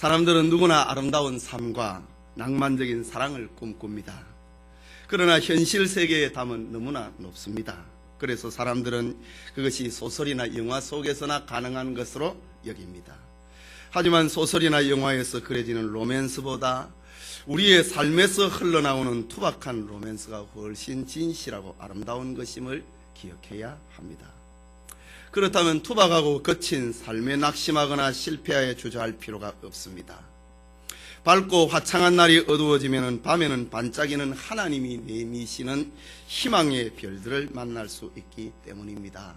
사람들은 누구나 아름다운 삶과 낭만적인 사랑을 꿈꿉니다. 그러나 현실 세계의 담은 너무나 높습니다. 그래서 사람들은 그것이 소설이나 영화 속에서나 가능한 것으로 여깁니다. 하지만 소설이나 영화에서 그려지는 로맨스보다 우리의 삶에서 흘러나오는 투박한 로맨스가 훨씬 진실하고 아름다운 것임을 기억해야 합니다. 그렇다면 투박하고 거친 삶에 낙심하거나 실패하에 주저할 필요가 없습니다. 밝고 화창한 날이 어두워지면 밤에는 반짝이는 하나님이 내미시는 희망의 별들을 만날 수 있기 때문입니다.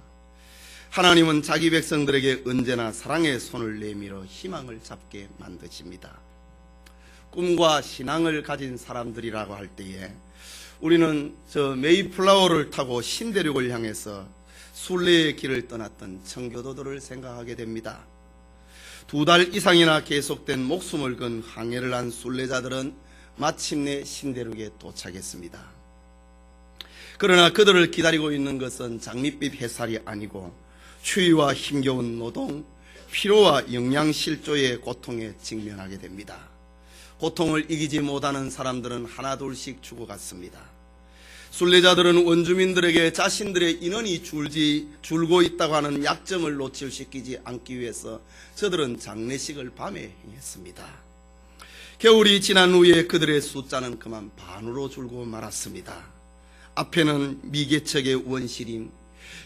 하나님은 자기 백성들에게 언제나 사랑의 손을 내밀어 희망을 잡게 만드십니다. 꿈과 신앙을 가진 사람들이라고 할 때에 우리는 저 메이플라워를 타고 신대륙을 향해서 순례의 길을 떠났던 청교도들을 생각하게 됩니다. 2달 이상이나 계속된 목숨을 건 항해를 한 순례자들은 마침내 신대륙에 도착했습니다. 그러나 그들을 기다리고 있는 것은 장밋빛 햇살이 아니고 추위와 힘겨운 노동, 피로와 영양실조의 고통에 직면하게 됩니다. 고통을 이기지 못하는 사람들은 하나둘씩 죽어갔습니다. 순례자들은 원주민들에게 자신들의 인원이 줄고 있다고 하는 약점을 노출시키지 않기 위해서 저들은 장례식을 밤에 행했습니다. 겨울이 지난 후에 그들의 숫자는 그만 반으로 줄고 말았습니다. 앞에는 미개척의 원시림,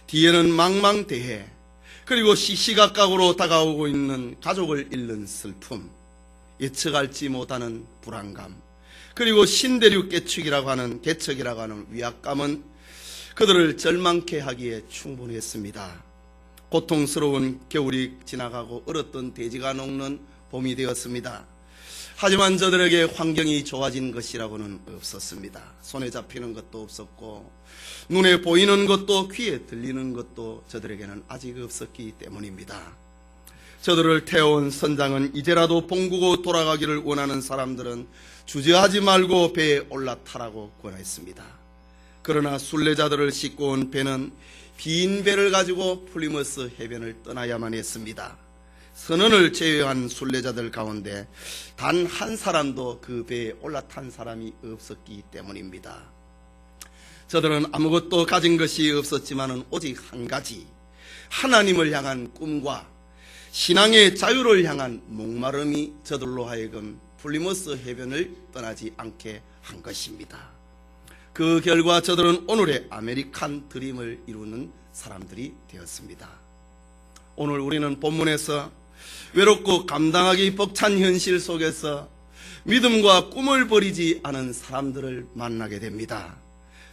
뒤에는 망망대해, 그리고 시시각각으로 다가오고 있는 가족을 잃는 슬픔, 예측할지 못하는 불안감, 그리고 신대륙 개척이라고 하는 위압감은 그들을 절망케 하기에 충분했습니다. 고통스러운 겨울이 지나가고 얼었던 대지가 녹는 봄이 되었습니다. 하지만 저들에게 환경이 좋아진 것이라고는 없었습니다. 손에 잡히는 것도 없었고 눈에 보이는 것도 귀에 들리는 것도 저들에게는 아직 없었기 때문입니다. 저들을 태워온 선장은 이제라도 봉구고 돌아가기를 원하는 사람들은 주저하지 말고 배에 올라타라고 권했습니다. 그러나 순례자들을 싣고 온 배는 빈 배를 가지고 플리머스 해변을 떠나야만 했습니다. 선원을 제외한 순례자들 가운데 단 한 사람도 그 배에 올라탄 사람이 없었기 때문입니다. 저들은 아무것도 가진 것이 없었지만 오직 한 가지, 하나님을 향한 꿈과 신앙의 자유를 향한 목마름이 저들로 하여금 플리머스 해변을 떠나지 않게 한 것입니다. 그 결과 저들은 오늘의 아메리칸 드림을 이루는 사람들이 되었습니다. 오늘 우리는 본문에서 외롭고 감당하기 벅찬 현실 속에서 믿음과 꿈을 버리지 않은 사람들을 만나게 됩니다.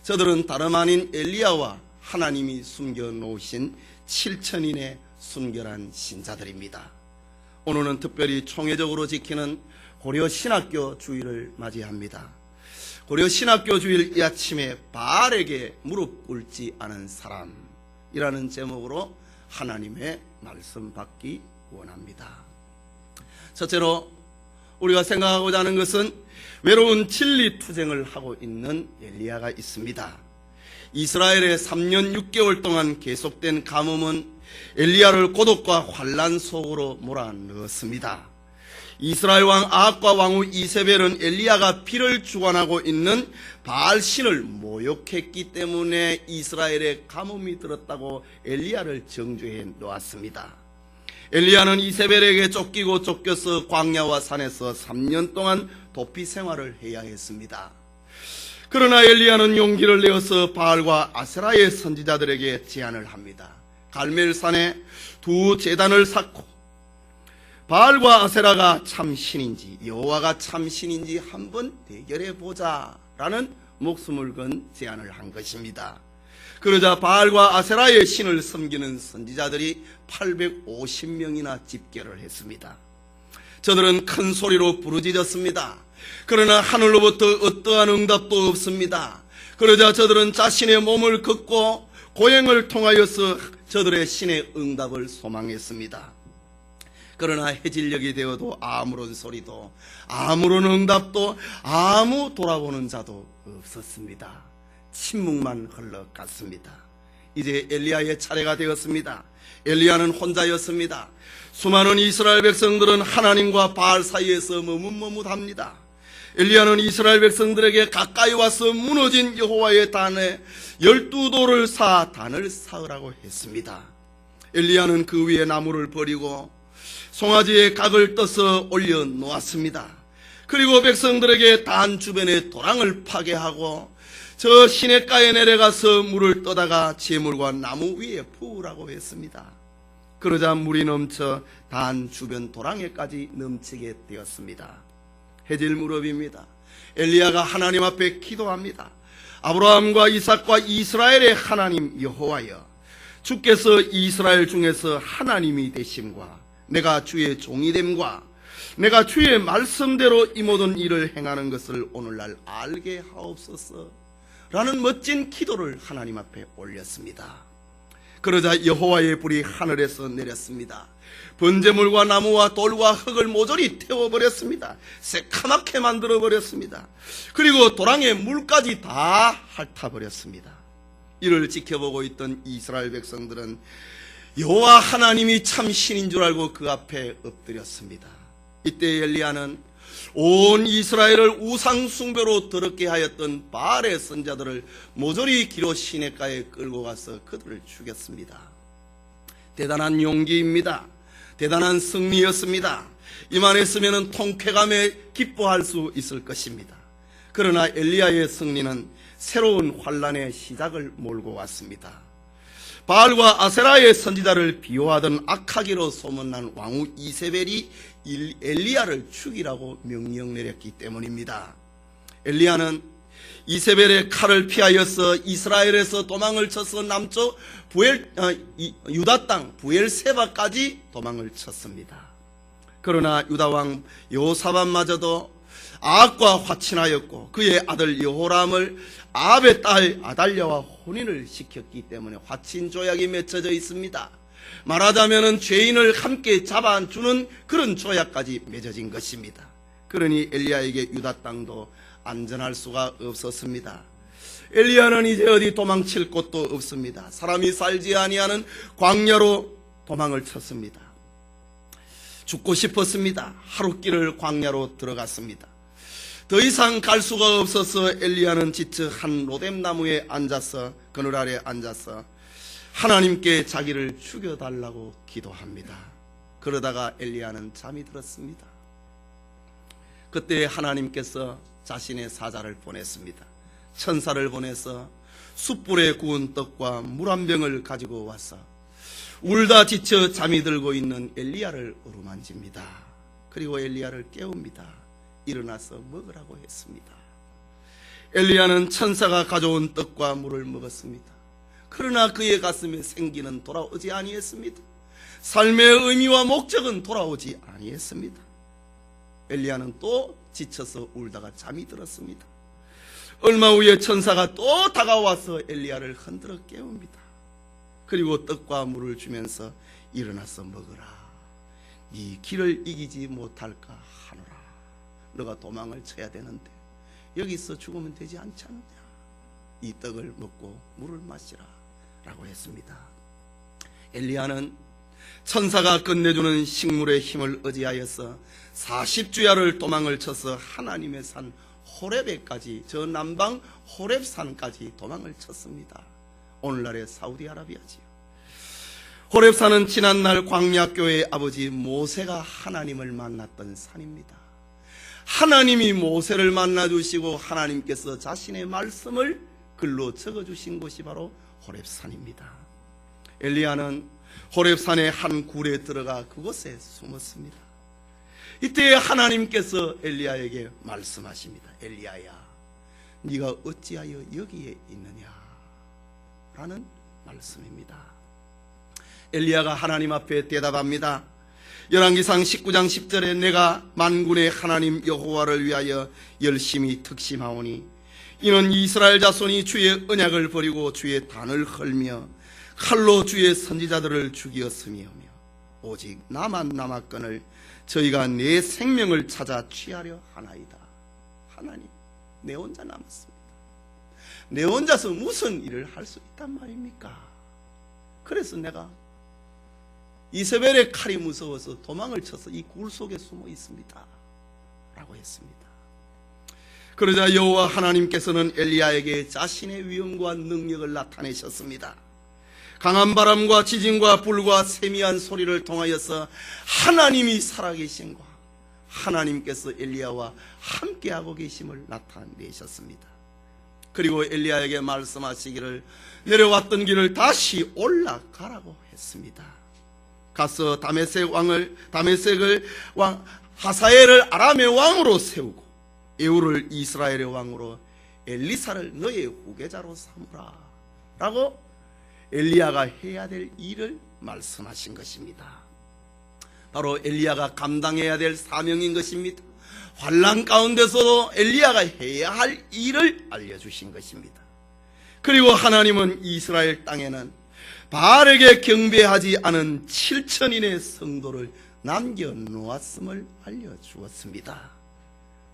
저들은 다름 아닌 엘리야와 하나님이 숨겨놓으신 7천인의 순결한 신자들입니다. 오늘은 특별히 총회적으로 지키는 고려신학교 주일을 맞이합니다. 고려신학교 주일 이 아침에 바알에게 무릎 꿇지 않은 사람이라는 제목으로 하나님의 말씀 받기 원합니다. 첫째로 우리가 생각하고자 하는 것은 외로운 진리투쟁을 하고 있는 엘리야가 있습니다. 이스라엘의 3년 6개월 동안 계속된 가뭄은 엘리야를 고독과 환난 속으로 몰아넣었습니다. 이스라엘 왕 아합과 왕후 이세벨은 엘리야가 피를 주관하고 있는 바알 신을 모욕했기 때문에 이스라엘에 가뭄이 들었다고 엘리야를 정죄해 놓았습니다. 엘리야는 이세벨에게 쫓기고 쫓겨서 광야와 산에서 3년 동안 도피 생활을 해야 했습니다. 그러나 엘리야는 용기를 내어서 바알과 아세라의 선지자들에게 제안을 합니다. 갈멜산에 2 제단을 쌓고 바알과 아세라가 참 신인지 여호와가 참 신인지 한번 대결해 보자라는 목숨을 건 제안을 한 것입니다. 그러자 바알과 아세라의 신을 섬기는 선지자들이 850명이나 집결을 했습니다. 저들은 큰 소리로 부르짖었습니다. 그러나 하늘로부터 어떠한 응답도 없습니다. 그러자 저들은 자신의 몸을 걷고 고행을 통하여서 저들의 신의 응답을 소망했습니다. 그러나 해질녘이 되어도 아무런 소리도 아무런 응답도 아무 돌아보는 자도 없었습니다. 침묵만 흘러갔습니다. 이제 엘리야의 차례가 되었습니다. 엘리야는 혼자였습니다. 수많은 이스라엘 백성들은 하나님과 바알 사이에서 머뭇머뭇합니다. 엘리야는 이스라엘 백성들에게 가까이 와서 무너진 여호와의 단에 12돌을 쌓아 단을 쌓으라고 했습니다. 엘리야는 그 위에 나무를 버리고 송아지에 각을 떠서 올려놓았습니다. 그리고 백성들에게 단 주변에 도랑을 파괴하고 저 시냇가에 내려가서 물을 떠다가 재물과 나무 위에 부으라고 했습니다. 그러자 물이 넘쳐 단 주변 도랑에까지 넘치게 되었습니다. 해질 무렵입니다. 엘리야가 하나님 앞에 기도합니다. 아브라함과 이삭과 이스라엘의 하나님 여호와여, 주께서 이스라엘 중에서 하나님이 되심과 내가 주의 종이됨과 내가 주의 말씀대로 이 모든 일을 행하는 것을 오늘날 알게 하옵소서 라는 멋진 기도를 하나님 앞에 올렸습니다. 그러자 여호와의 불이 하늘에서 내렸습니다. 번제물과 나무와 돌과 흙을 모조리 태워버렸습니다. 새카맣게 만들어버렸습니다. 그리고 도랑에 물까지 다 핥아버렸습니다. 이를 지켜보고 있던 이스라엘 백성들은 여호와 하나님이 참 신인 줄 알고 그 앞에 엎드렸습니다. 이때 엘리야는 온 이스라엘을 우상 숭배로 더럽게 하였던 바알의 선자들을 모조리 기로 시냇가에 끌고 가서 그들을 죽였습니다. 대단한 용기입니다. 대단한 승리였습니다. 이만했으면 통쾌감에 기뻐할 수 있을 것입니다. 그러나 엘리야의 승리는 새로운 환란의 시작을 몰고 왔습니다. 바알과 아세라의 선지자를 비호하던 악하기로 소문난 왕후 이세벨이 엘리야를 죽이라고 명령 내렸기 때문입니다. 엘리야는 이세벨의 칼을 피하여서 이스라엘에서 도망을 쳐서 남쪽 유다 땅 부엘세바까지 도망을 쳤습니다. 그러나 유다왕 여호사밧마저도 아합과 화친하였고 그의 아들 여호람을 아합의 딸 아달랴와 혼인을 시켰기 때문에 화친 조약이 맺혀져 있습니다. 말하자면 죄인을 함께 잡아주는 그런 조약까지 맺어진 것입니다. 그러니 엘리야에게 유다 땅도 안전할 수가 없었습니다. 엘리야는 이제 어디 도망칠 곳도 없습니다. 사람이 살지 아니하는 광야로 도망을 쳤습니다. 죽고 싶었습니다. 하루길을 광야로 들어갔습니다. 더 이상 갈 수가 없어서 엘리야는 지쳐 한 로뎀나무에 앉아서 그늘 아래 앉아서 하나님께 자기를 죽여달라고 기도합니다. 그러다가 엘리야는 잠이 들었습니다. 그때 하나님께서 자신의 사자를 보냈습니다. 천사를 보내서 숯불에 구운 떡과 물 한 병을 가지고 와서 울다 지쳐 잠이 들고 있는 엘리야를 어루만집니다. 그리고 엘리야를 깨웁니다. 일어나서 먹으라고 했습니다. 엘리야는 천사가 가져온 떡과 물을 먹었습니다. 그러나 그의 가슴에 생기는 돌아오지 아니했습니다. 삶의 의미와 목적은 돌아오지 아니했습니다. 엘리야는 또 지쳐서 울다가 잠이 들었습니다. 얼마 후에 천사가 또 다가와서 엘리야를 흔들어 깨웁니다. 그리고 떡과 물을 주면서 일어나서 먹으라. 네 길을 이기지 못할까 하노라. 너가 도망을 쳐야 되는데 여기서 죽으면 되지 않지 않느냐. 이 떡을 먹고 물을 마시라 라고 했습니다. 엘리야는 천사가 끝내주는 식물의 힘을 의지하여서 40주야를 도망을 쳐서 하나님의 산 호렙에까지, 저 남방 호렙산까지 도망을 쳤습니다. 오늘날의 사우디아라비아지요. 호렙산은 지난날 광야교회의 아버지 모세가 하나님을 만났던 산입니다. 하나님이 모세를 만나주시고 하나님께서 자신의 말씀을 글로 적어주신 곳이 바로 호렙산입니다. 엘리야는 호렙산의 한 굴에 들어가 그곳에 숨었습니다. 이때 하나님께서 엘리야에게 말씀하십니다. 엘리야야, 네가 어찌하여 여기에 있느냐 라는 말씀입니다. 엘리야가 하나님 앞에 대답합니다. 열왕기상 19장 10절에 내가 만군의 하나님 여호와를 위하여 열심히 특심하오니 이는 이스라엘 자손이 주의 언약을 버리고 주의 단을 헐며 칼로 주의 선지자들을 죽이었으며 오직 나만 남았거늘 저희가 내 생명을 찾아 취하려 하나이다. 하나님, 내 혼자 남았습니다. 내 혼자서 무슨 일을 할 수 있단 말입니까? 그래서 내가 이세벨의 칼이 무서워서 도망을 쳐서 이 굴 속에 숨어 있습니다 라고 했습니다. 그러자 여호와 하나님께서는 엘리야에게 자신의 위엄과 능력을 나타내셨습니다. 강한 바람과 지진과 불과 세미한 소리를 통하여서 하나님이 살아계신 과 하나님께서 엘리야와 함께하고 계심을 나타내셨습니다. 그리고 엘리야에게 말씀하시기를 내려왔던 길을 다시 올라가라고 했습니다. 가서 다메섹을 왕 하사엘을 아람의 왕으로 세우고 에후를 이스라엘의 왕으로 엘리사를 너의 후계자로 삼으라 라고 엘리야가 해야 될 일을 말씀하신 것입니다. 바로 엘리야가 감당해야 될 사명인 것입니다. 환난 가운데서도 엘리야가 해야 할 일을 알려주신 것입니다. 그리고 하나님은 이스라엘 땅에는 바알에게 경배하지 않은 7,000인의 성도를 남겨놓았음을 알려주었습니다.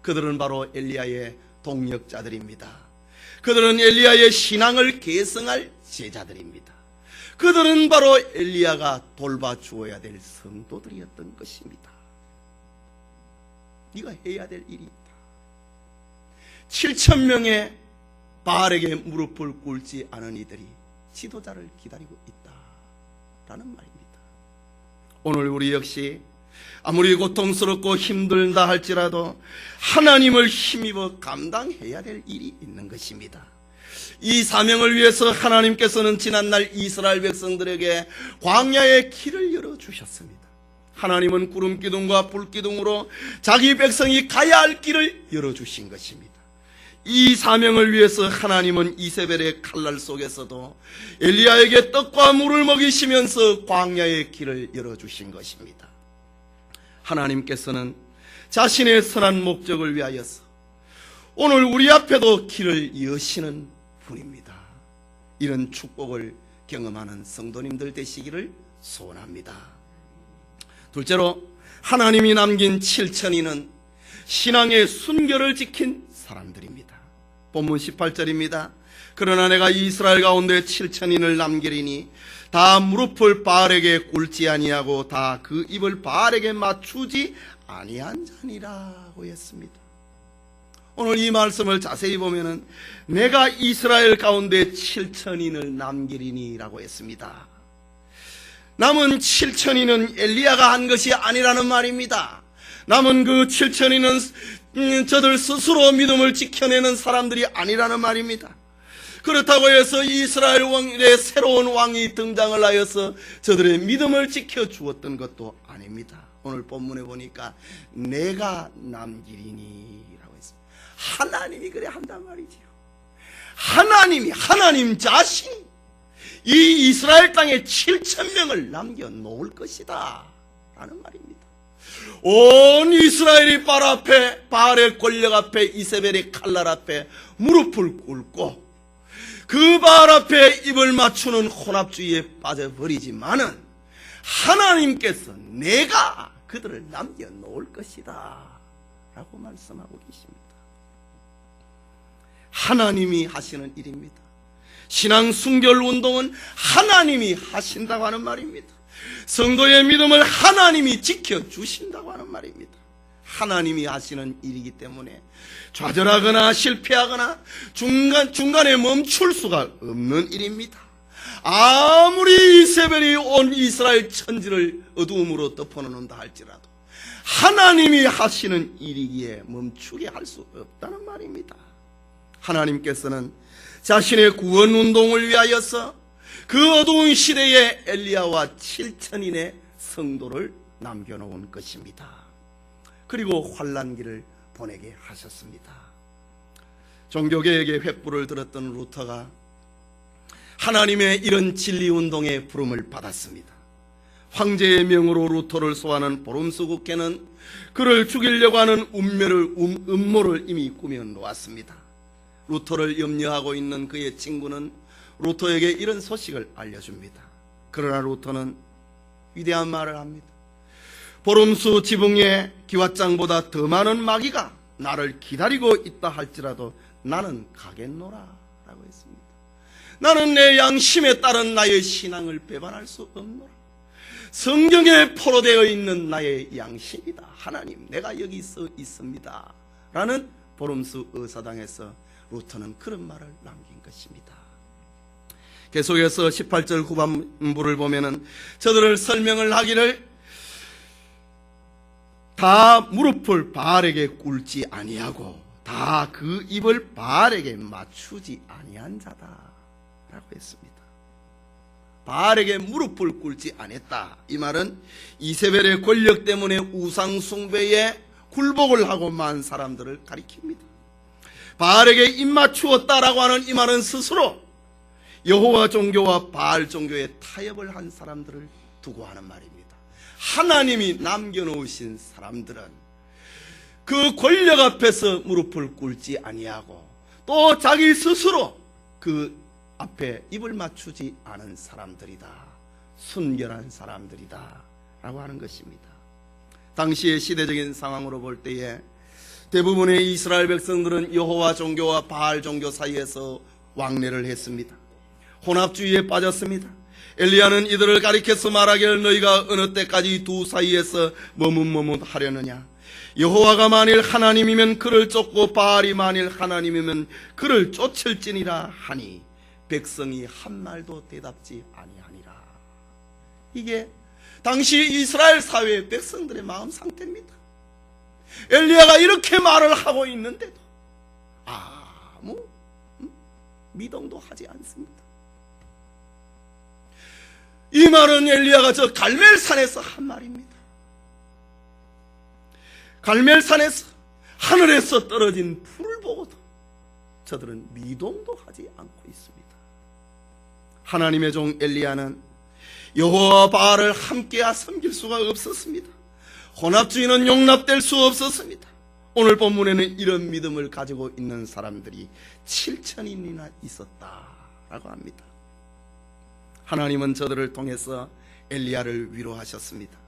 그들은 바로 엘리야의 동역자들입니다. 그들은 엘리야의 신앙을 계승할 제자들입니다. 그들은 바로 엘리야가 돌봐주어야 될 성도들이었던 것입니다. 네가 해야 될 일이 있다. 7,000명의 바알에게 무릎을 꿇지 않은 이들이 지도자를 기다리고 있다라는 말입니다. 오늘 우리 역시 아무리 고통스럽고 힘들다 할지라도 하나님을 힘입어 감당해야 될 일이 있는 것입니다. 이 사명을 위해서 하나님께서는 지난날 이스라엘 백성들에게 광야의 길을 열어주셨습니다. 하나님은 구름기둥과 불기둥으로 자기 백성이 가야 할 길을 열어주신 것입니다. 이 사명을 위해서 하나님은 이세벨의 칼날 속에서도 엘리야에게 떡과 물을 먹이시면서 광야의 길을 열어주신 것입니다. 하나님께서는 자신의 선한 목적을 위하여서 오늘 우리 앞에도 길을 여시는 분입니다. 이런 축복을 경험하는 성도님들 되시기를 소원합니다. 둘째로 하나님이 남긴 7,000인은 신앙의 순결을 지킨 사람들입니다. 본문 18절입니다. 그러나 내가 이스라엘 가운데 7,000인을 남기리니 다 무릎을 바알에게 꿇지 아니하고 다 그 입을 바알에게 맞추지 아니한 자니라고 했습니다. 오늘 이 말씀을 자세히 보면은 내가 이스라엘 가운데 7,000인을 남기리니 라고 했습니다. 남은 7,000인은 엘리야가 한 것이 아니라는 말입니다. 남은 그 7,000인은 저들 스스로 믿음을 지켜내는 사람들이 아니라는 말입니다. 그렇다고 해서 이스라엘 왕의 새로운 왕이 등장을 하여서 저들의 믿음을 지켜주었던 것도 아닙니다. 오늘 본문에 보니까 내가 남기리니 라고 했습니다. 하나님이 그래 한단 말이지요. 하나님 자신이 이 이스라엘 땅에 7,000명을 남겨놓을 것이다 라는 말입니다. 온 이스라엘이 바알의 권력 앞에 이세벨의 칼날 앞에 무릎을 꿇고 그 바알 앞에 입을 맞추는 혼합주의에 빠져버리지만은 하나님께서 내가 그들을 남겨놓을 것이다 라고 말씀하고 계십니다. 하나님이 하시는 일입니다. 신앙 순결 운동은 하나님이 하신다고 하는 말입니다. 성도의 믿음을 하나님이 지켜주신다고 하는 말입니다. 하나님이 하시는 일이기 때문에 좌절하거나 실패하거나 중간에 멈출 수가 없는 일입니다. 아무리 이세벨이 온 이스라엘 천지를 어두움으로 덮어놓는다 할지라도 하나님이 하시는 일이기에 멈추게 할 수 없다는 말입니다. 하나님께서는 자신의 구원 운동을 위하여서 그 어두운 시대에 엘리야와 7,000인의 성도를 남겨놓은 것입니다. 그리고 환난기를 보내게 하셨습니다. 종교개혁의 횃불을 들었던 루터가 하나님의 이런 진리운동의 부름을 받았습니다. 황제의 명으로 루터를 소환한 보름스 국회는 그를 죽이려고 하는 음모를 이미 꾸며 놓았습니다. 루터를 염려하고 있는 그의 친구는 루터에게 이런 소식을 알려줍니다. 그러나 루터는 위대한 말을 합니다. 보름수 지붕에 기왓장보다 더 많은 마귀가 나를 기다리고 있다 할지라도 나는 가겠노라 라고 했습니다. 나는 내 양심에 따른 나의 신앙을 배반할 수 없노라. 성경에 포로되어 있는 나의 양심이다. 하나님, 내가 여기 있습니다. 라는 보름수 의사당에서 루터는 그런 말을 남긴 것입니다. 계속해서 18절 후반부를 보면은 저들을 설명을 하기를 다 무릎을 바알에게 꿇지 아니하고 다 그 입을 바알에게 맞추지 아니한 자다 라고 했습니다. 바알에게 무릎을 꿇지 않았다. 이 말은 이세벨의 권력 때문에 우상 숭배에 굴복을 하고 만 사람들을 가리킵니다. 바알에게 입 맞추었다라고 하는 이 말은 스스로 여호와 종교와 바알 종교에 타협을 한 사람들을 두고 하는 말입니다. 하나님이 남겨놓으신 사람들은 그 권력 앞에서 무릎을 꿇지 아니하고 또 자기 스스로 그 앞에 입을 맞추지 않은 사람들이다. 순결한 사람들이다 라고 하는 것입니다. 당시의 시대적인 상황으로 볼 때에 대부분의 이스라엘 백성들은 여호와 종교와 바알 종교 사이에서 왕래를 했습니다. 혼합주의에 빠졌습니다. 엘리야는 이들을 가리켜서 말하기를 너희가 어느 때까지 두 사이에서 머뭇머뭇하려느냐. 여호와가 만일 하나님이면 그를 쫓고 바알이 만일 하나님이면 그를 쫓을지니라 하니 백성이 한 말도 대답지 아니하니라. 이게 당시 이스라엘 사회의 백성들의 마음 상태입니다. 엘리야가 이렇게 말을 하고 있는데도 아무 미동도 하지 않습니다. 이 말은 엘리야가 저 갈멜산에서 한 말입니다. 갈멜산에서 하늘에서 떨어진 불을 보고도 저들은 미동도 하지 않고 있습니다. 하나님의 종 엘리야는 여호와와 바알을 함께 섬길 수가 없었습니다. 혼합주의는 용납될 수 없었습니다. 오늘 본문에는 이런 믿음을 가지고 있는 사람들이 7,000인이나 있었다라고 합니다. 하나님은 저들을 통해서 엘리야를 위로하셨습니다.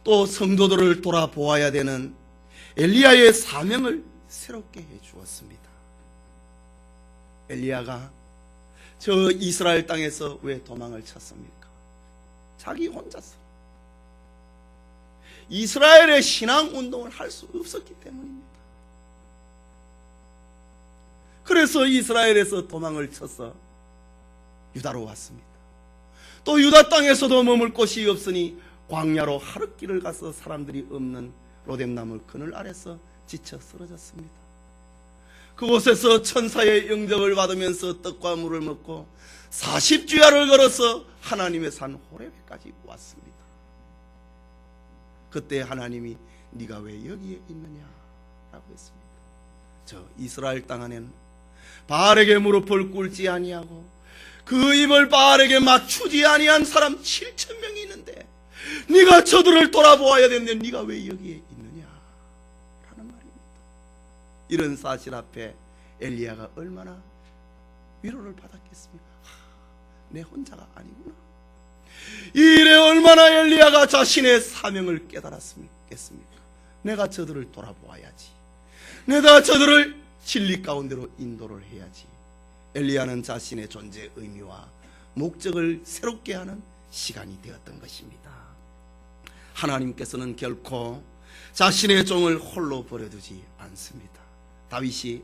또 성도들을 돌아보아야 되는 엘리야의 사명을 새롭게 해주었습니다. 엘리야가 저 이스라엘 땅에서 왜 도망을 쳤습니까? 자기 혼자서 이스라엘의 신앙운동을 할 수 없었기 때문입니다. 그래서 이스라엘에서 도망을 쳐서 유다로 왔습니다. 또 유다 땅에서도 머물 곳이 없으니 광야로 하룻길을 가서 사람들이 없는 로뎀나무 그늘 아래서 지쳐 쓰러졌습니다. 그곳에서 천사의 영접을 받으면서 떡과 물을 먹고 40주야를 걸어서 하나님의 산 호렙까지 왔습니다. 그때 하나님이 네가 왜 여기에 있느냐 라고 했습니다. 저 이스라엘 땅 안에는 바알에게 무릎을 꿇지 아니하고 그 입을 바알에게 맞추지 아니한 사람 7,000명이 있는데 네가 저들을 돌아보아야 되는데 네가 왜 여기에 있느냐 라는 말입니다. 이런 사실 앞에 엘리야가 얼마나 위로를 받았겠습니까? 내 혼자가 아니구나. 이 일에 얼마나 엘리야가 자신의 사명을 깨달았겠습니까? 내가 저들을 돌아보아야지. 내가 저들을 진리 가운데로 인도를 해야지. 엘리야는 자신의 존재 의미와 목적을 새롭게 하는 시간이 되었던 것입니다. 하나님께서는 결코 자신의 종을 홀로 버려두지 않습니다. 다윗이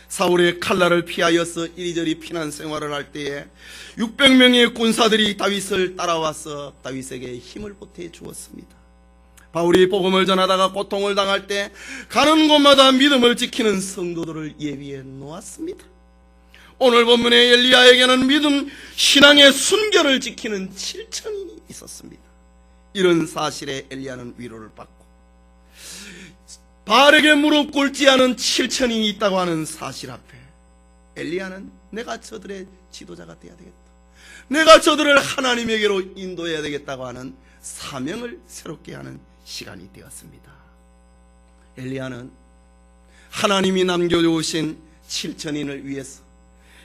사울의 칼날을 피하여서 이리저리 피난 생활을 할 때에 600명의 군사들이 다윗을 따라와서 다윗에게 힘을 보태 주었습니다. 바울이 복음을 전하다가 고통을 당할 때 가는 곳마다 믿음을 지키는 성도들을 예비해 놓았습니다. 오늘 본문의 엘리야에게는 믿음, 신앙의 순결을 지키는 7,000인이 있었습니다. 이런 사실에 엘리야는 위로를 받고 바알에게 무릎 꿇지 않은 7,000인이 있다고 하는 사실 앞에 엘리야는 내가 저들의 지도자가 되어야 되겠다. 내가 저들을 하나님에게로 인도해야 되겠다고 하는 사명을 새롭게 하는 시간이 되었습니다. 엘리야는 하나님이 남겨주신 7,000인을 위해서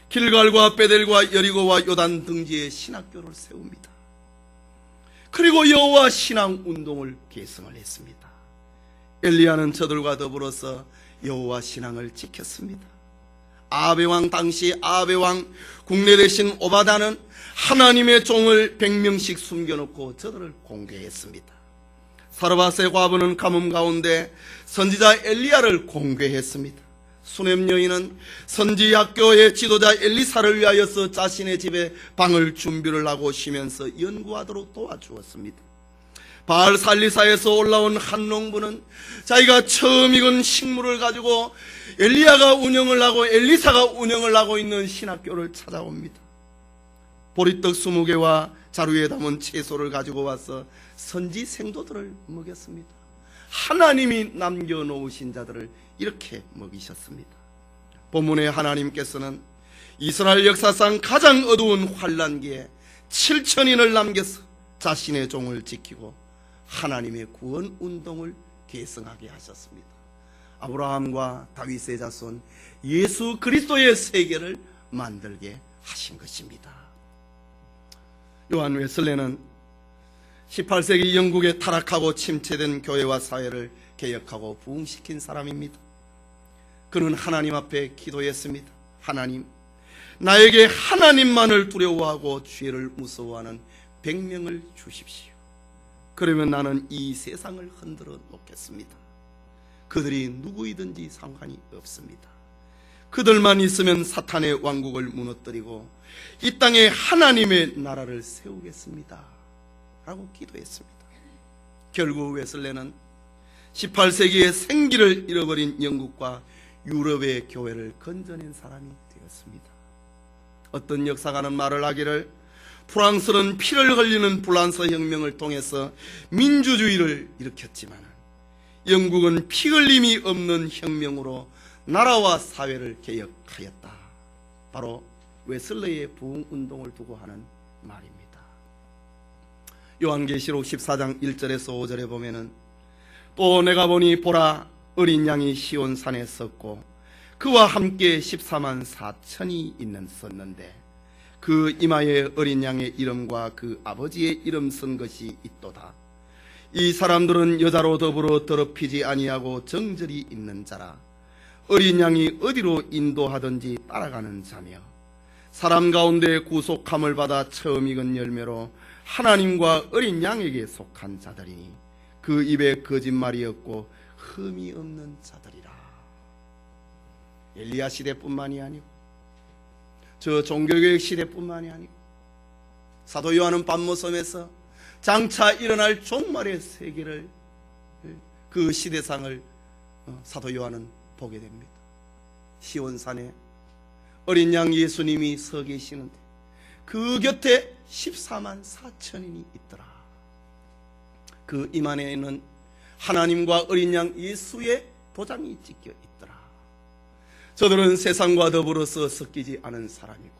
길갈과 베델과 여리고와 요단 등지에 신학교를 세웁니다. 그리고 여호와 신앙 운동을 계승을 했습니다. 엘리야는 저들과 더불어서 여호와 신앙을 지켰습니다. 아합의 당시 아합의 국내 대신 오바다는 하나님의 종을 100명씩 숨겨놓고 저들을 공개했습니다. 사르밧의 과부는 가뭄 가운데 선지자 엘리야를 공개했습니다. 수넴 여인은 선지학교의 지도자 엘리사를 위하여서 자신의 집에 방을 준비를 하고 쉬면서 연구하도록 도와주었습니다. 바알 살리사에서 올라온 한 농부는 자기가 처음 익은 식물을 가지고 엘리야가 운영을 하고 엘리사가 운영을 하고 있는 신학교를 찾아옵니다. 보리떡 20개와 자루에 담은 채소를 가지고 와서 선지 생도들을 먹였습니다. 하나님이 남겨놓으신 자들을 이렇게 먹이셨습니다. 본문에 하나님께서는 이스라엘 역사상 가장 어두운 환란기에 7천인을 남겨서 자신의 종을 지키고 하나님의 구원 운동을 계승하게 하셨습니다. 아브라함과 다윗의 자손 예수 그리스도의 세계를 만들게 하신 것입니다. 요한 웨슬레는 18세기 영국에 타락하고 침체된 교회와 사회를 개혁하고 부흥시킨 사람입니다. 그는 하나님 앞에 기도했습니다. 하나님, 나에게 하나님만을 두려워하고 죄를 무서워하는 100명을 주십시오. 그러면 나는 이 세상을 흔들어 놓겠습니다. 그들이 누구이든지 상관이 없습니다. 그들만 있으면 사탄의 왕국을 무너뜨리고 이 땅에 하나님의 나라를 세우겠습니다 라고 기도했습니다. 결국 웨슬레는 18세기에 생기를 잃어버린 영국과 유럽의 교회를 건져낸 사람이 되었습니다. 어떤 역사가는 말을 하기를 프랑스는 피를 흘리는 불란서 혁명을 통해서 민주주의를 일으켰지만 영국은 피 흘림이 없는 혁명으로 나라와 사회를 개혁하였다. 바로 웨슬레의 부흥운동을 두고 하는 말입니다. 요한계시록 14장 1절에서 5절에 보면은 또 내가 보니 보라 어린 양이 시온산에 섰고 그와 함께 14만 4천이 섰는데 그 이마에 어린 양의 이름과 그 아버지의 이름 쓴 것이 있도다. 이 사람들은 여자로 더불어 더럽히지 아니하고 정절이 있는 자라. 어린 양이 어디로 인도하든지 따라가는 자며 사람 가운데 구속함을 받아 처음 익은 열매로 하나님과 어린 양에게 속한 자들이니 그 입에 거짓말이 없고 흠이 없는 자들이라. 엘리야 시대뿐만이 아니고 저 종교개혁 시대뿐만이 아니고 사도 요한은 밤모섬에서 장차 일어날 종말의 세계를 그 시대상을 사도 요한은 보게 됩니다. 시온산에 어린 양 예수님이 서 계시는데 그 곁에 14만 4천인이 있더라. 그 이만에는 하나님과 어린 양 예수의 도장이 찍혀 있더라. 저들은 세상과 더불어서 섞이지 않은 사람이고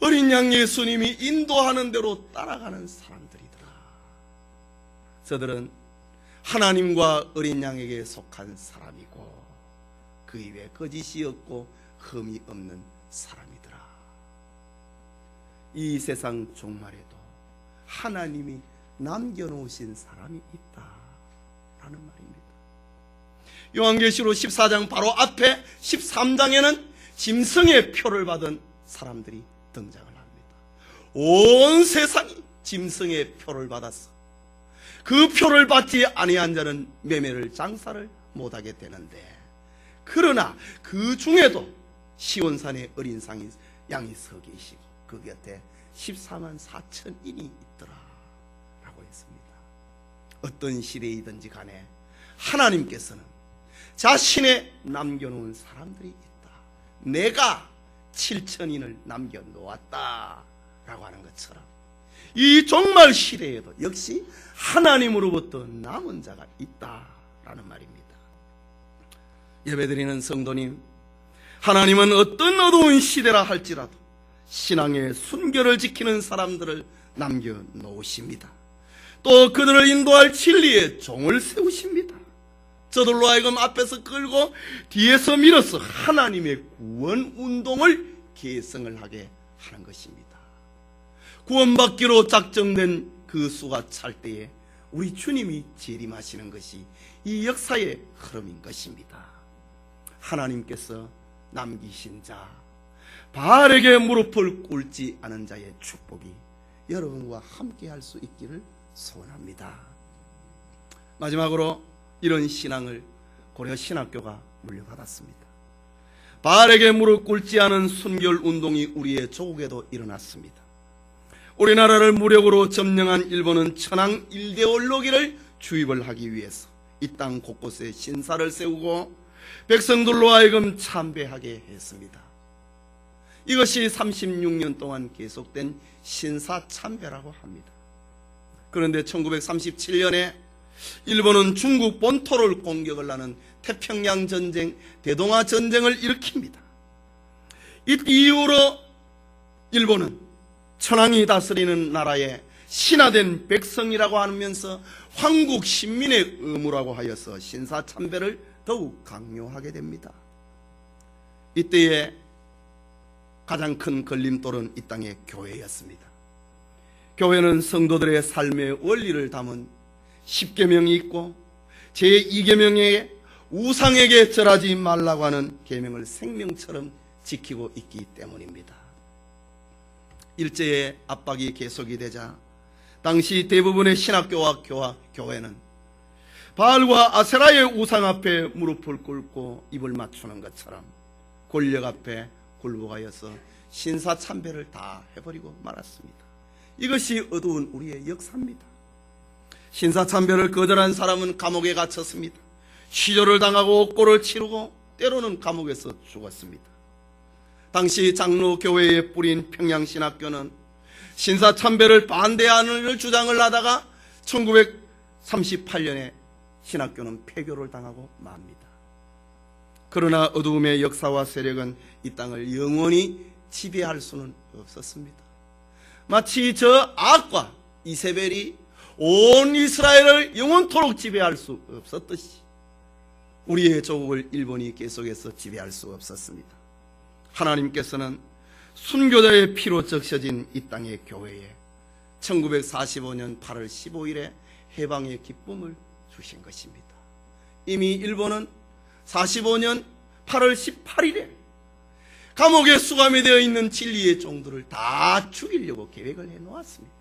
어린 양 예수님이 인도하는 대로 따라가는 사람들이더라. 저들은 하나님과 어린 양에게 속한 사람이고 그 입에 거짓이 없고 흠이 없는 사람이더라. 이 세상 종말에도 하나님이 남겨놓으신 사람이 있다라는 말입니다. 요한계시록 14장 바로 앞에 13장에는 짐승의 표를 받은 사람들이 등장을 합니다. 온 세상이 짐승의 표를 받았어. 그 표를 받지 아니한 자는 매매를 장사를 못하게 되는데, 그러나 그 중에도 시온산에 어린 양이 서 계시고 그 곁에 14만 4천인이 있더라 라고 했습니다. 어떤 시대이든지 간에 하나님께서는 자신의 남겨놓은 사람들이 있다. 내가 7천인을 남겨놓았다 라고 하는 것처럼 이 종말 시대에도 역시 하나님으로부터 남은 자가 있다라는 말입니다. 예배드리는 성도님, 하나님은 어떤 어두운 시대라 할지라도 신앙의 순결을 지키는 사람들을 남겨놓으십니다. 또 그들을 인도할 진리의 종을 세우십니다. 저들로 하여금 앞에서 끌고 뒤에서 밀어서 하나님의 구원 운동을 계승을 하게 하는 것입니다. 구원받기로 작정된 그 수가 찰 때에 우리 주님이 재림하시는 것이 이 역사의 흐름인 것입니다. 하나님께서 남기신 자, 바알에게 무릎을 꿇지 않은 자의 축복이 여러분과 함께 할 수 있기를 소원합니다. 마지막으로 이런 신앙을 고려 신학교가 물려받았습니다. 바알에게 무릎 꿇지 않은 순결 운동이 우리의 조국에도 일어났습니다. 우리나라를 무력으로 점령한 일본은 천황 일대올로기를 주입을 하기 위해서 이 땅 곳곳에 신사를 세우고 백성들로 하여금 참배하게 했습니다. 이것이 36년 동안 계속된 신사 참배라고 합니다. 그런데 1937년에 일본은 중국 본토를 공격을 하는 태평양 전쟁, 대동아 전쟁을 일으킵니다. 이 이후로 일본은 천황이 다스리는 나라의 신하된 백성이라고 하면서 황국 신민의 의무라고 하여서 신사 참배를 더욱 강요하게 됩니다. 이때에 가장 큰 걸림돌은 이 땅의 교회였습니다. 교회는 성도들의 삶의 원리를 담은 10계명이 있고 제2계명에 우상에게 절하지 말라고 하는 계명을 생명처럼 지키고 있기 때문입니다. 일제의 압박이 계속이 되자 당시 대부분의 신학교와 교회는 바알과 아세라의 우상 앞에 무릎을 꿇고 입을 맞추는 것처럼 권력 앞에 굴복하여서 신사 참배를 다 해버리고 말았습니다. 이것이 어두운 우리의 역사입니다. 신사 참배를 거절한 사람은 감옥에 갇혔습니다. 시조를 당하고 옥고를 치르고 때로는 감옥에서 죽었습니다. 당시 장로 교회에 뿌린 평양신학교는 신사 참배를 반대하는 주장을 하다가 1938년에 신학교는 폐교를 당하고 맙니다. 그러나 어두움의 역사와 세력은 이 땅을 영원히 지배할 수는 없었습니다. 마치 저 악과 이세벨이 온 이스라엘을 영원토록 지배할 수 없었듯이 우리의 조국을 일본이 계속해서 지배할 수 없었습니다. 하나님께서는 순교자의 피로 적셔진 이 땅의 교회에 1945년 8월 15일에 해방의 기쁨을 주신 것입니다. 이미 일본은 45년 8월 18일에 감옥에 수감이 되어 있는 진리의 종들을 다 죽이려고 계획을 해놓았습니다.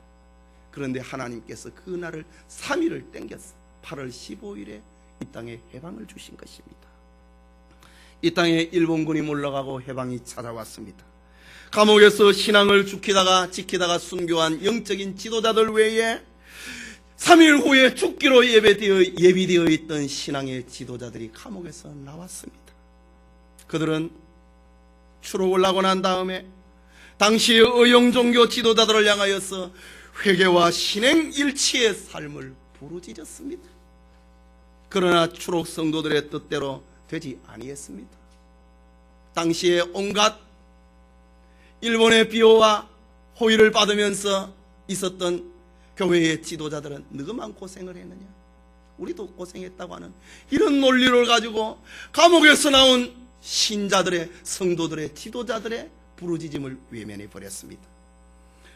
그런데 하나님께서 그 날을 3일을 땡겨서 8월 15일에 이 땅에 해방을 주신 것입니다. 이 땅에 일본군이 몰려가고 해방이 찾아왔습니다. 감옥에서 신앙을 지키다가 순교한 영적인 지도자들 외에 3일 후에 죽기로 예비되어 있던 신앙의 지도자들이 감옥에서 나왔습니다. 그들은 추록을 하고 난 다음에 당시의 의용종교 지도자들을 향하여서 회개와 신행일치의 삶을 부르짖었습니다. 그러나 추록 성도들의 뜻대로 되지 아니했습니다. 당시에 온갖 일본의 비호와 호의를 받으면서 있었던 교회의 지도자들은 너만 고생을 했느냐, 우리도 고생했다고 하는 이런 논리를 가지고 감옥에서 나온 신자들의, 성도들의, 지도자들의 부르짖음을 외면해 버렸습니다.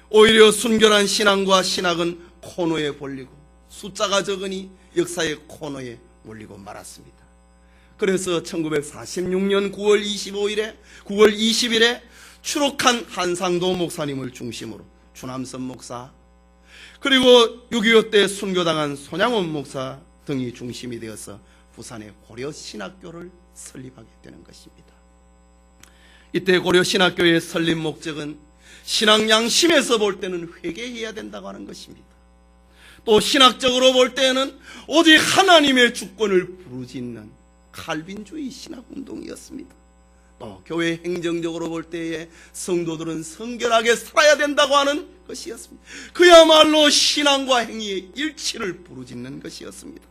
오히려 순결한 신앙과 신학은 코너에 몰리고 숫자가 적으니 역사의 코너에 몰리고 말았습니다. 그래서 1946년 9월 20일에 추록한 한상도 목사님을 중심으로 주남선 목사, 그리고 6.25 때 순교당한 손양원 목사 등이 중심이 되어서 부산의 고려신학교를 설립하게 되는 것입니다. 이때 고려신학교의 설립 목적은 신앙 양심에서 볼 때는 회개해야 된다고 하는 것입니다. 또 신학적으로 볼 때는 오직 하나님의 주권을 부르짖는 칼빈주의 신학운동이었습니다. 또 교회 행정적으로 볼 때에 성도들은 성결하게 살아야 된다고 하는 것이었습니다. 그야말로 신앙과 행위의 일치를 부르짖는 것이었습니다.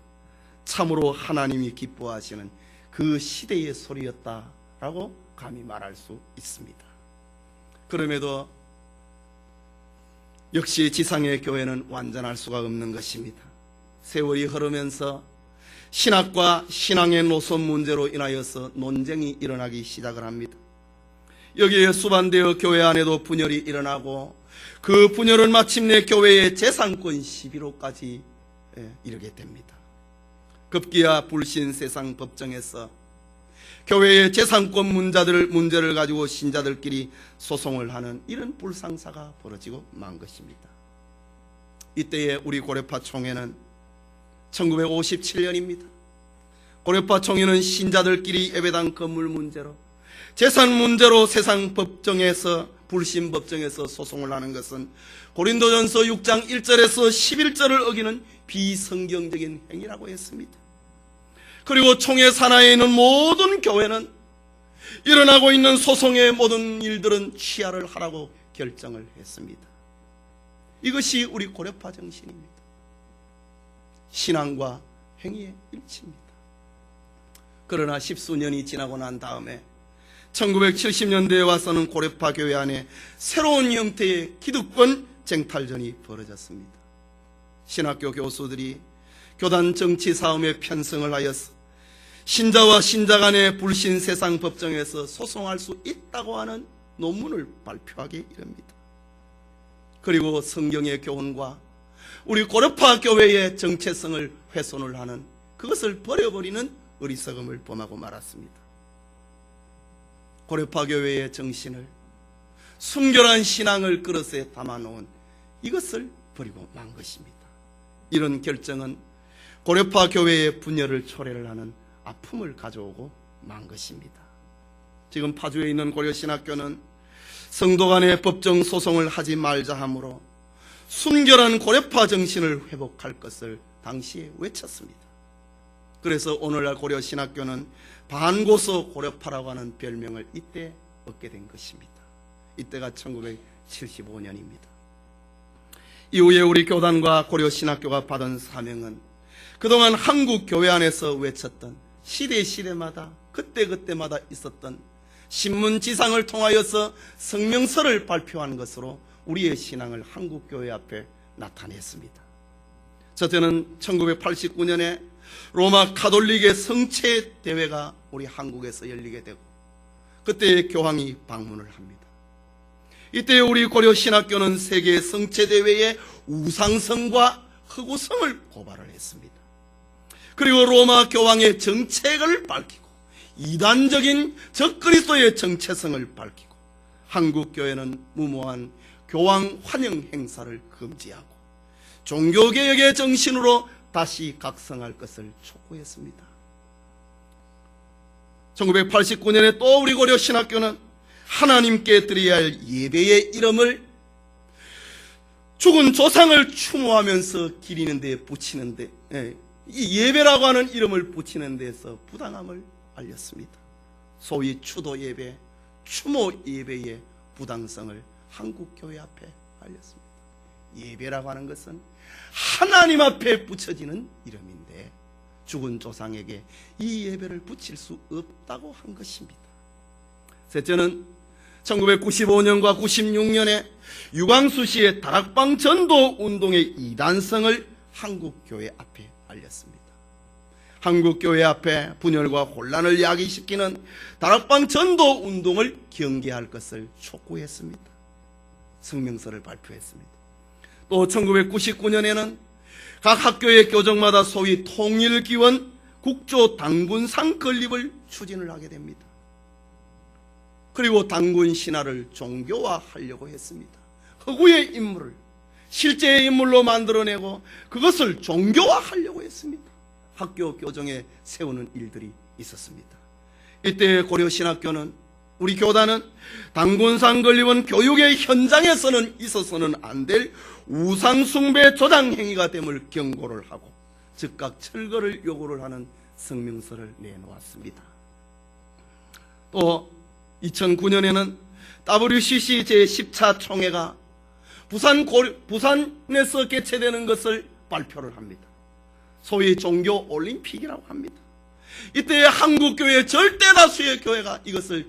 참으로 하나님이 기뻐하시는 그 시대의 소리였다라고 감히 말할 수 있습니다. 그럼에도 역시 지상의 교회는 완전할 수가 없는 것입니다. 세월이 흐르면서 신학과 신앙의 노선 문제로 인하여서 논쟁이 일어나기 시작을 합니다. 여기에 수반되어 교회 안에도 분열이 일어나고 그 분열은 마침내 교회의 재산권 시비로까지 이르게 됩니다. 급기야 불신 세상 법정에서 교회의 재산권 문제를 가지고 신자들끼리 소송을 하는 이런 불상사가 벌어지고 만 것입니다. 이때에 우리 고려파 총회는 1957년입니다. 고려파 총회는 신자들끼리 예배당 건물 문제로, 재산 문제로 세상 법정에서, 불신 법정에서 소송을 하는 것은 고린도전서 6장 1절에서 11절을 어기는 비성경적인 행위라고 했습니다. 그리고 총회 산하에 있는 모든 교회는 일어나고 있는 소송의 모든 일들은 취하를 하라고 결정을 했습니다. 이것이 우리 고려파 정신입니다. 신앙과 행위의 일치입니다. 그러나 십수년이 지나고 난 다음에 1970년대에 와서는 고려파 교회 안에 새로운 형태의 기득권 쟁탈전이 벌어졌습니다. 신학교 교수들이 교단 정치 싸움에 편성을 하여서 신자와 신자 간의 불신 세상 법정에서 소송할 수 있다고 하는 논문을 발표하게 이릅니다. 그리고 성경의 교훈과 우리 고려파 교회의 정체성을 훼손을 하는, 그것을 버려버리는 어리석음을 범하고 말았습니다. 고려파 교회의 정신을, 순결한 신앙을 그릇에 담아놓은 이것을 버리고 만 것입니다. 이런 결정은 고려파 교회의 분열을 초래를 하는 아픔을 가져오고 만 것입니다. 지금 파주에 있는 고려신학교는 성도 간의 법정 소송을 하지 말자 하므로 순결한 고려파 정신을 회복할 것을 당시에 외쳤습니다. 그래서 오늘날 고려신학교는 반고서 고려파라고 하는 별명을 이때 얻게 된 것입니다. 이때가 1975년입니다. 이후에 우리 교단과 고려신학교가 받은 사명은 그동안 한국 교회 안에서 외쳤던, 시대마다 그때마다 있었던 신문지상을 통하여서 성명서를 발표한 것으로 우리의 신앙을 한국 교회 앞에 나타냈습니다. 저때는 1989년에 로마 가톨릭의 성체 대회가 우리 한국에서 열리게 되고 그때 교황이 방문을 합니다. 이때 우리 고려신학교는 세계 성체 대회의 우상성과 허구성을 고발을 했습니다. 그리고 로마 교황의 정책을 밝히고 이단적인 적그리스도의 정체성을 밝히고 한국교회는 무모한 교황 환영 행사를 금지하고 종교개혁의 정신으로 다시 각성할 것을 촉구했습니다. 1989년에 또 우리 고려신학교는 하나님께 드려야 할 예배의 이름을 죽은 조상을 추모하면서 기리는 데 붙이는데, 이 예배라고 하는 이름을 붙이는 데서 부당함을 알렸습니다. 소위 추도 예배, 추모 예배의 부당성을 한국교회 앞에 알렸습니다. 예배라고 하는 것은 하나님 앞에 붙여지는 이름인데 죽은 조상에게 이 예배를 붙일 수 없다고 한 것입니다. 셋째는 1995년과 96년에 유광수 씨의 다락방 전도 운동의 이단성을 한국교회 앞에 알렸습니다. 한국교회 앞에 분열과 혼란을 야기시키는 다락방 전도 운동을 경계할 것을 촉구했습니다. 성명서를 발표했습니다. 또 1999년에는 각 학교의 교정마다 소위 통일기원 국조당군상 건립을 추진을 하게 됩니다. 그리고 당군 신화를 종교화하려고 했습니다. 허구의 인물을 실제의 인물로 만들어내고 그것을 종교화하려고 했습니다. 학교 교정에 세우는 일들이 있었습니다. 이때 고려신학교는, 우리 교단은 당군상 건립은 교육의 현장에서는 있어서는 안 될 우상숭배 조장 행위가 됨을 경고를 하고 즉각 철거를 요구를 하는 성명서를 내놓았습니다. 또 2009년에는 WCC 제10차 총회가 부산에서 개최되는 것을 발표를 합니다. 소위 종교 올림픽이라고 합니다. 이때 한국교회 절대 다수의 교회가 이것을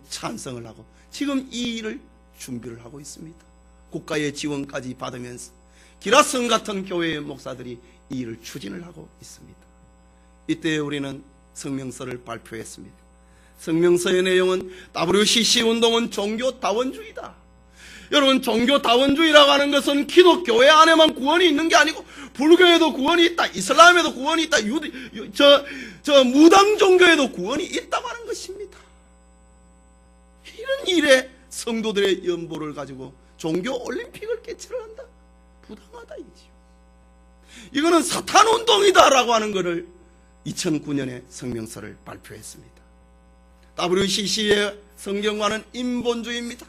찬성을 하고 지금 이 일을 준비를 하고 있습니다. 국가의 지원까지 받으면서 기라성 같은 교회의 목사들이 이 일을 추진을 하고 있습니다. 이때 우리는 성명서를 발표했습니다. 성명서의 내용은 WCC 운동은 종교다원주의다. 여러분, 종교다원주의라고 하는 것은 기독교회 안에만 구원이 있는 게 아니고 불교에도 구원이 있다, 이슬람에도 구원이 있다, 무당 종교에도 구원이 있다고 하는 것입니다. 이런 일에 성도들의 연보를 가지고 종교 올림픽을 개최를 한다? 부당하다 이지요. 이거는 사탄 운동이다라고 하는 것을 2009년에 성명서를 발표했습니다. WCC의 성경과는 인본주의입니다.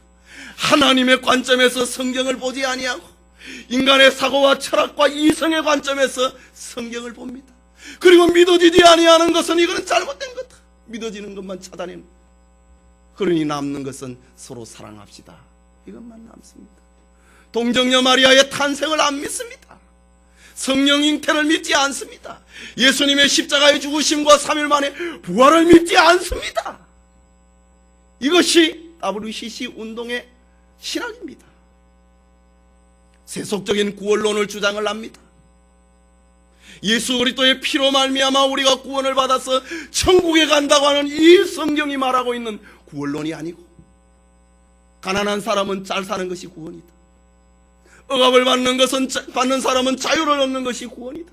하나님의 관점에서 성경을 보지 아니하고 인간의 사고와 철학과 이성의 관점에서 성경을 봅니다. 그리고 믿어지지 아니하는 것은 이거는 잘못된 거다. 믿어지는 것만 찾아내는. 그러니 남는 것은 서로 사랑합시다. 이것만 남습니다. 동정녀 마리아의 탄생을 안 믿습니다. 성령 잉태를 믿지 않습니다. 예수님의 십자가의 죽으심과 3일 만에 부활을 믿지 않습니다. 이것이 WCC 운동의 신학입니다. 세속적인 구원론을 주장을 합니다. 예수 그리스도의 피로 말미암아 우리가 구원을 받아서 천국에 간다고 하는 이 성경이 말하고 있는 구원론이 아니고, 가난한 사람은 잘 사는 것이 구원이다. 억압을 받는 사람은 자유를 얻는 것이 구원이다.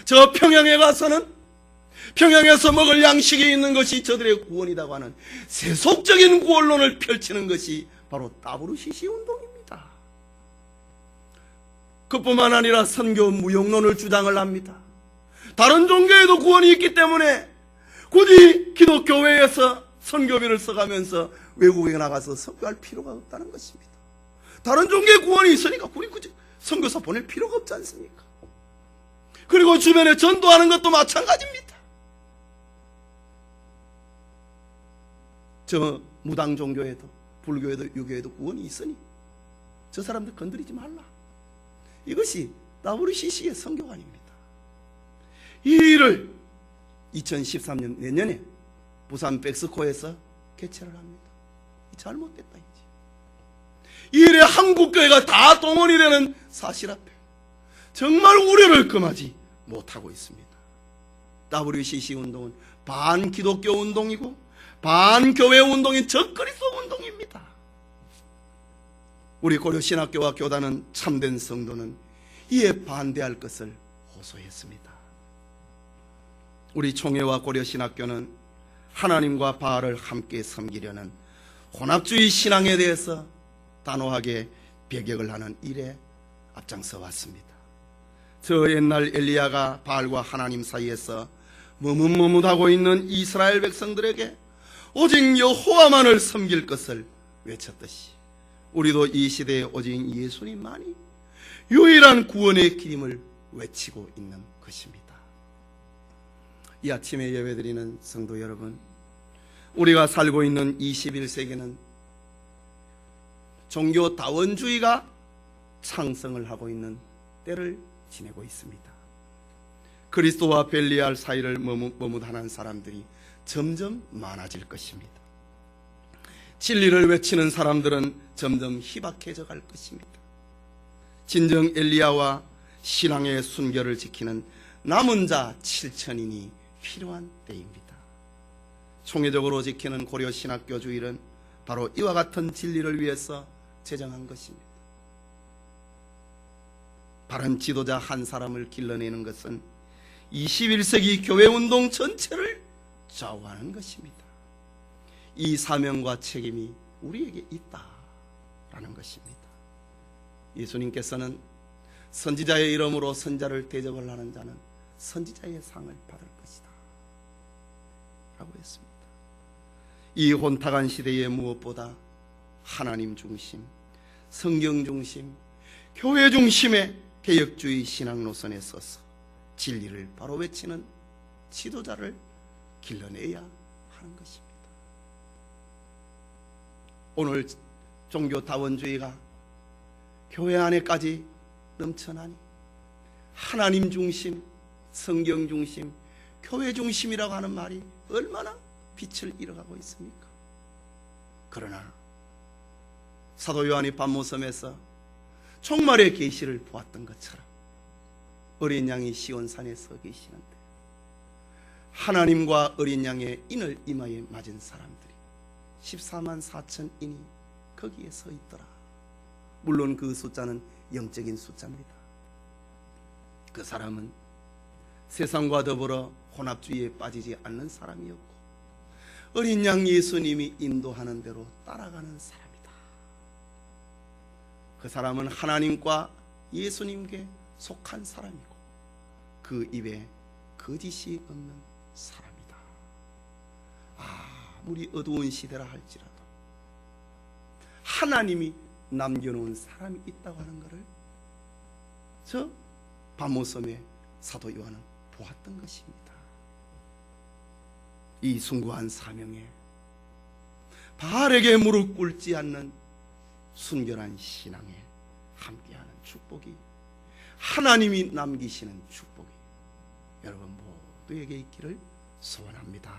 저 평양에 가서는 평양에서 먹을 양식이 있는 것이 저들의 구원이라고 하는 세속적인 구원론을 펼치는 것이 바로 WCC 운동입니다. 그뿐만 아니라 선교 무용론을 주장을 합니다. 다른 종교에도 구원이 있기 때문에 굳이 기독교회에서 선교비를 써가면서 외국에 나가서 선교할 필요가 없다는 것입니다. 다른 종교의 구원이 있으니까 굳이 선교사 보낼 필요가 없지 않습니까? 그리고 주변에 전도하는 것도 마찬가지입니다. 저 무당 종교에도 불교에도 유교에도 구원이 있으니 저 사람들 건드리지 말라. 이것이 WCC의 선교관입니다. 이 일을 2013년 내년에 부산 백스코에서 개최를 합니다. 잘못됐다 이지. 이 일에 한국교회가 다 동원이 되는 사실 앞에 정말 우려를 금하지 못하고 있습니다. WCC 운동은 반기독교 운동이고 반교회 운동인 적그리스도 운동입니다. 우리 고려신학교와 교단은 참된 성도는 이에 반대할 것을 호소했습니다. 우리 총회와 고려신학교는 하나님과 바알을 함께 섬기려는 혼합주의 신앙에 대해서 단호하게 배격을 하는 일에 앞장서 왔습니다. 저 옛날 엘리야가 바알과 하나님 사이에서 머뭇머뭇하고 있는 이스라엘 백성들에게 오직 여호와만을 섬길 것을 외쳤듯이 우리도 이 시대에 오직 예수님만이 유일한 구원의 길임을 외치고 있는 것입니다. 이 아침에 예배드리는 성도 여러분, 우리가 살고 있는 21세기는 종교 다원주의가 창성을 하고 있는 때를 지내고 있습니다. 그리스도와 벨리알 사이를 머뭇하는 사람들이 점점 많아질 것입니다. 진리를 외치는 사람들은 점점 희박해져 갈 것입니다. 진정 엘리야와 신앙의 순결을 지키는 남은 자 7천인이 필요한 때입니다. 총회적으로 지키는 고려신학교 주일은 바로 이와 같은 진리를 위해서 제정한 것입니다. 바른 지도자 한 사람을 길러내는 것은 21세기 교회운동 전체를 좌우하는 것입니다. 이 사명과 책임이 우리에게 있다라는 것입니다. 예수님께서는 선지자의 이름으로 선자를 대접을 하는 자는 선지자의 상을 받을 것이다 라고 했습니다. 이 혼탁한 시대에 무엇보다 하나님 중심, 성경 중심, 교회 중심의 개혁주의 신앙 노선에 서서 진리를 바로 외치는 지도자를 길러내야 하는 것입니다. 오늘 종교 다원주의가 교회 안에까지 넘쳐나니 하나님 중심, 성경 중심, 교회 중심이라고 하는 말이 얼마나 빛을 잃어가고 있습니까? 그러나 사도 요한이 밤모섬에서 종말의 계시를 보았던 것처럼 어린 양이 시온산에 서 계시는데 하나님과 어린 양의 인을 이마에 맞은 사람들이 14만 4천인이 거기에 서 있더라. 물론 그 숫자는 영적인 숫자입니다. 그 사람은 세상과 더불어 혼합주의에 빠지지 않는 사람이었고 어린 양 예수님이 인도하는 대로 따라가는 사람이다. 그 사람은 하나님과 예수님께 속한 사람이고 그 입에 거짓이 없는 사람이다. 아무리 어두운 시대라 할지라도 하나님이 남겨놓은 사람이 있다고 하는 것을 저 밤모섬의 사도 요한은 보았던 것입니다. 이 숭고한 사명에 바알에게 무릎 꿇지 않는 순결한 신앙에 함께하는 축복이, 하나님이 남기시는 축복이 여러분 모두에게 있기를 소원합니다.